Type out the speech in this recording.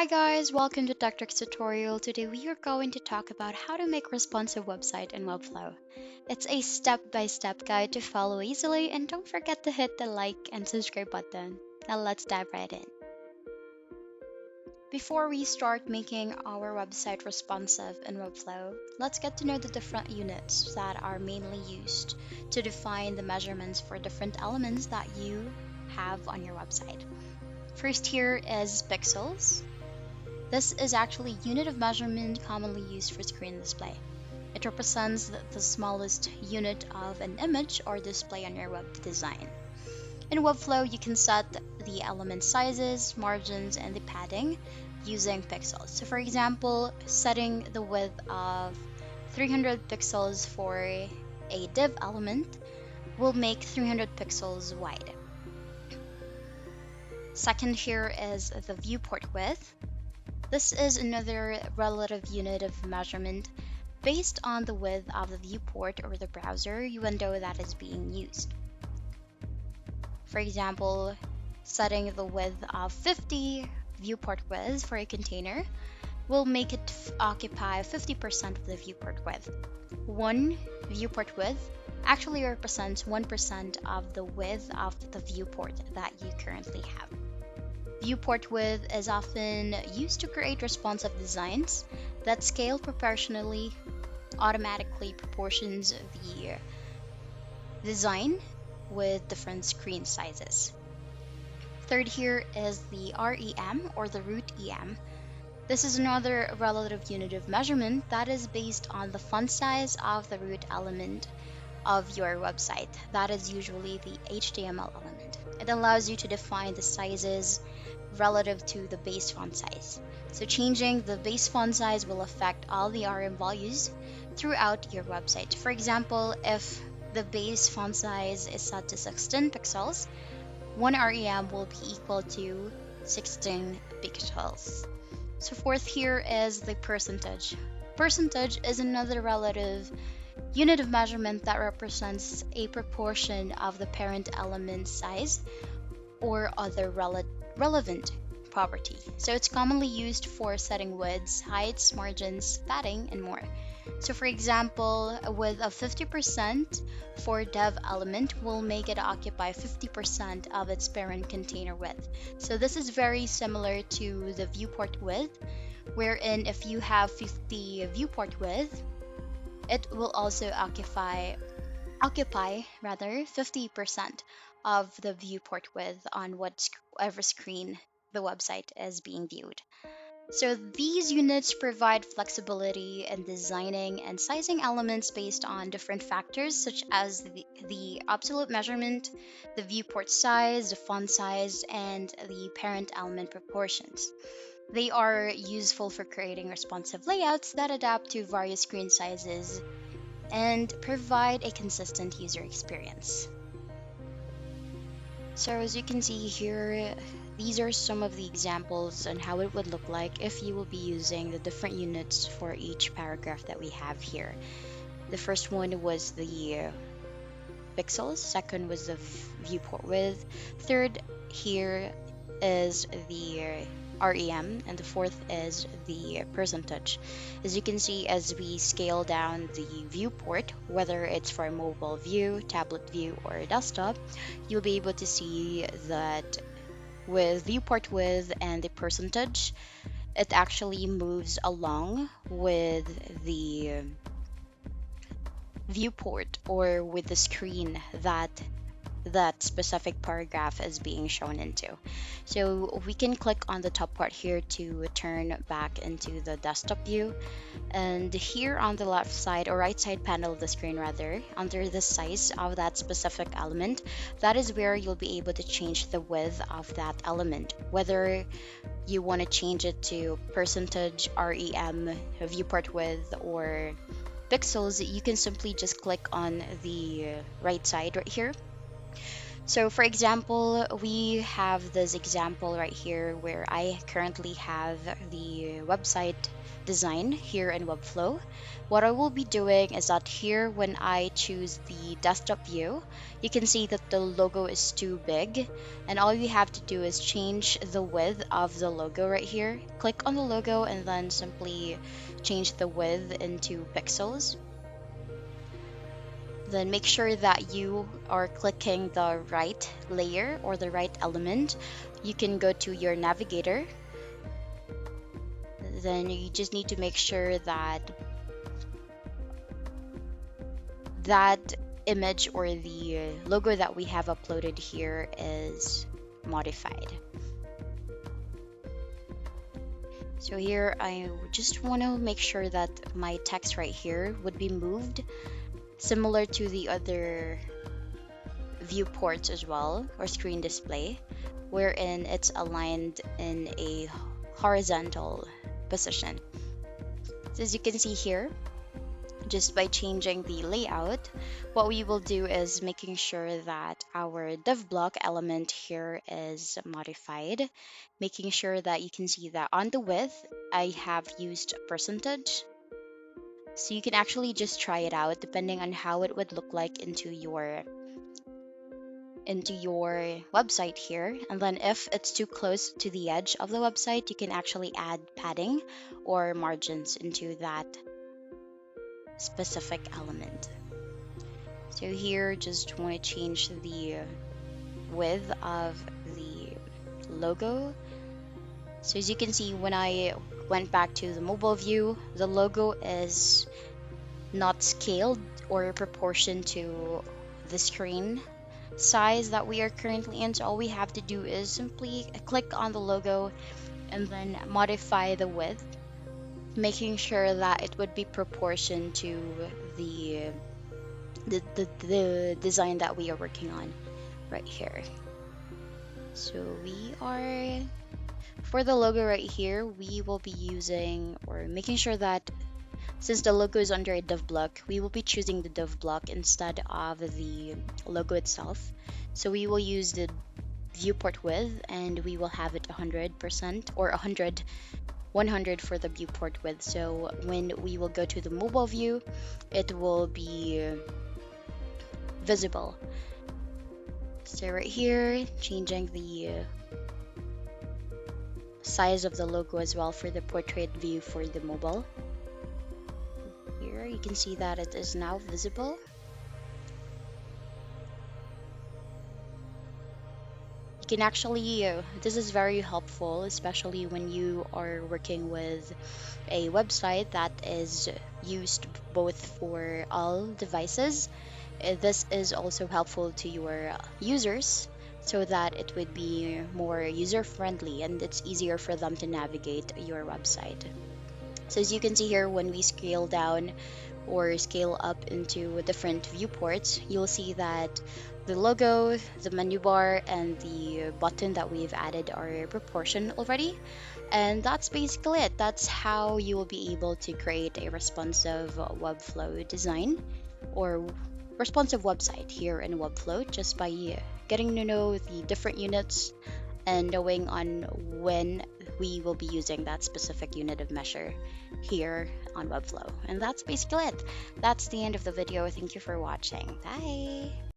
Hi guys, welcome to Tech Tricks tutorial. Today we are going to talk about how to make responsive website in Webflow. It's a step-by-step guide to follow easily, and don't forget to hit the like and subscribe button. Now let's dive right in. Before we start making our website responsive in Webflow, let's get to know the different units that are mainly used to define the measurements for different elements that you have on your website. First here is pixels. This is actually a unit of measurement commonly used for screen display. It represents the smallest unit of an image or display on your web design. In Webflow, you can set the element sizes, margins, and the padding using pixels. So for example, setting the width of 300 pixels for a div element will make 300 pixels wide. Second here is the viewport width. This is another relative unit of measurement based on the width of the viewport or the browser window that is being used. For example, setting the width of 50 viewport width for a container will make it occupy 50% of the viewport width. One viewport width actually represents 1% of the width of the viewport that you currently have. Viewport width is often used to create responsive designs that scale proportionally, automatically proportions the design with different screen sizes. Third here is the REM or the root EM. This is another relative unit of measurement that is based on the font size of the root element of your website. That is usually the HTML element. It allows you to define the sizes relative to the base font size. So changing the base font size will affect all the RM values throughout your website. For example, if the base font size is set to 16 pixels, one REM will be equal to 16 pixels. So fourth here is the percentage. Percentage is another relative unit of measurement that represents a proportion of the parent element size or other relevant property. So it's commonly used for setting widths, heights, margins, padding, and more. So for example, a width of 50% for dev element will make it occupy 50% of its parent container width. So this is very similar to the viewport width, wherein if you have 50 viewport width, it will also occupy 50% of the viewport width on whatever screen the website is being viewed. So these units provide flexibility in designing and sizing elements based on different factors such as the absolute measurement, the viewport size, the font size, and the parent element proportions. They are useful for creating responsive layouts that adapt to various screen sizes and provide a consistent user experience. So as you can see here, these are some of the examples on how it would look like if you will be using the different units for each paragraph that we have here. The first one was the pixels, second was the viewport width, third here is the REM, and the fourth is the percentage. As you can see, as we scale down the viewport, whether it's for a mobile view, tablet view, or desktop, you'll be able to see that with viewport width and the percentage, it actually moves along with the viewport or with the screen that specific paragraph is being shown into. So we can click on the top part here to turn back into the desktop view, and here on the left side or right side panel of the screen rather, under the size of that specific element, that is where you'll be able to change the width of that element, whether you want to change it to percentage, REM, viewport width, or pixels. You can simply just click on the right side right here So for example, we have this example right here where I currently have the website design here in Webflow. What I will be doing is that here when I choose the desktop view, you can see that the logo is too big, and all you have to do is change the width of the logo right here. Click on the logo and then simply change the width into pixels. Then make sure that you are clicking the right layer or the right element. You can go to your navigator. Then you just need to make sure that that image or the logo that we have uploaded here is modified. So here I just want to make sure that my text right here would be moved similar to the other viewports as well, or screen display, wherein it's aligned in a horizontal position. So as you can see here, just by changing the layout, what we will do is making sure that our div block element here is modified, making sure that you can see that on the width, I have used percentage. So you can actually just try it out depending on how it would look like into your website here. And then if it's too close to the edge of the website, you can actually add padding or margins into that specific element. So here, just want to change the width of the logo. So as you can see, when I went back to the mobile view, the logo is not scaled or proportioned to the screen size that we are currently in. So all we have to do is simply click on the logo and then modify the width, making sure that it would be proportioned to the the design that we are working on right here. So we are, for the logo right here, we will be using or making sure that since the logo is under a div block, we will be choosing the div block instead of the logo itself. So we will use the viewport width and we will have it 100% or 100 for the viewport width. So when we will go to the mobile view, it will be visible. So right here, changing the size of the logo as well for the portrait view for the mobile. Here you can see that it is now visible. You can actually, this is very helpful, especially when you are working with a website that is used both for all devices. This is also helpful to your users so that it would be more user friendly and it's easier for them to navigate your website. So as you can see here, when we scale down or scale up into different viewports, you'll see that the logo, the menu bar, and the button that we've added are proportioned already. And that's basically it. That's how you will be able to create a responsive Webflow design or responsive website here in Webflow just by getting to know the different units and knowing on when we will be using that specific unit of measure here on Webflow. And that's basically it. That's the end of the video. Thank you for watching. Bye!